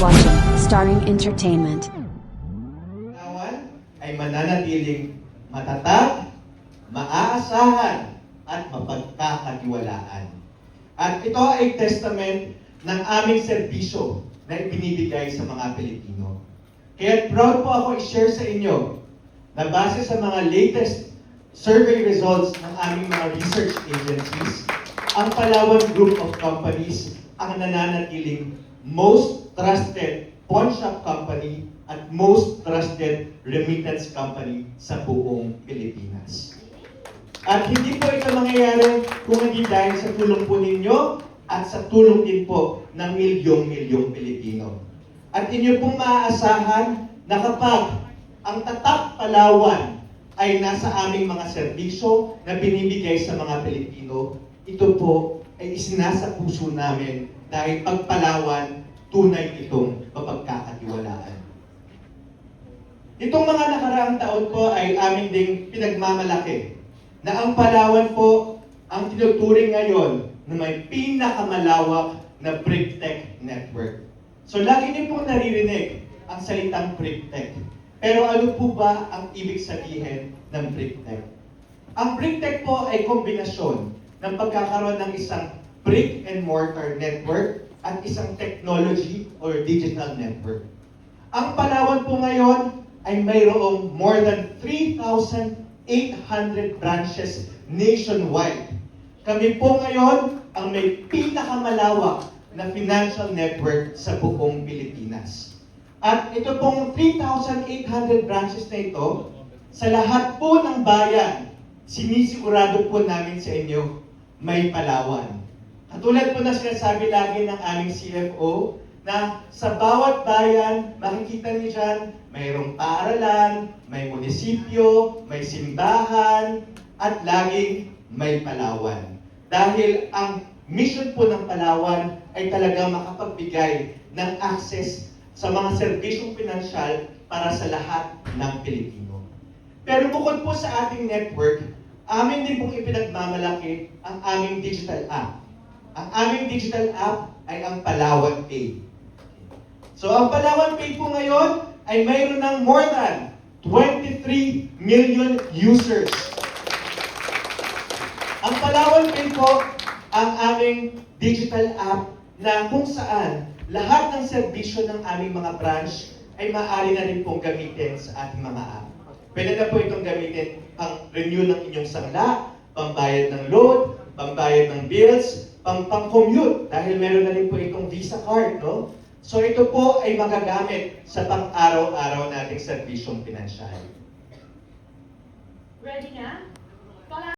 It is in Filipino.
watching Starring Entertainment. Palawan ay mananatiling matatag, maaasahan, at mapagkakatiwalaan. At ito ay testament ng aming serbisyo na ibinibigay sa mga Pilipino. Kaya proud po ako i-share sa inyo na base sa mga latest survey results ng aming mga research agencies, ang Palawan Group of Companies ang nananatiling most trusted pawn shop company at most trusted remittance company sa buong Pilipinas. At hindi po ito mangyayari kung hindi dahil sa tulong po ninyo at sa tulong din po ng milyong-milyong Pilipino. At inyo pong maaasahan na kapag ang tatak Palawan ay nasa aming mga serbisyo na binibigay sa mga Pilipino, ito po ay isinasa puso namin dahil pag Palawan, tunay itong mapagkakatiwalaan. Itong mga nakaraang taon po ay amin ding pinagmamalaki na ang Palawan po ang tinuturing ngayon na may pinakamalawak na BRICTEC network. So lagi niyo pong naririnig ang salitang BRICTEC. Pero ano po ba ang ibig sabihin ng BRICTEC? Ang BRICTEC po ay kombinasyon ng pagkakaroon ng isang brick and mortar network at isang technology or digital network. Ang Palawan po ngayon ay mayroong more than 3,800 branches nationwide. Kami po ngayon ang may pinakamalawak na financial network sa buong Pilipinas. At ito pong 3,800 branches na ito, sa lahat po ng bayan, sinisigurado po namin sa inyo, may Palawan. Katulad po na sinasabi lagi ng aming CFO, na sa bawat bayan, makikita niyo dyan, mayroong paaralan, may munisipyo, may simbahan, at laging may Palawan. Dahil ang mission po ng Palawan ay talagang makapagbigay ng access sa mga serbisyong pinansyal para sa lahat ng Pilipino. Pero bukod po sa ating network, amin din pong ipinagmamalaki ang aming digital app. Ang aming digital app ay ang Palawan Pay. So ang Palawan Pay po ngayon ay mayroon ng more than 23 million users. Ang Palawan Pay po ang aming digital app na kung saan lahat ng serbisyo ng aming mga branch ay maaari na rin pong gamitin sa ating mga app. Pwede na po itong gamitin pang renew ng inyong sangla, pambayad ng load, pambayad ng bills, pang-commute dahil meron na rin po itong Visa card, no? So ito po ay magagamit sa pang-araw-araw nating serbisyong pinansyal. Ready na?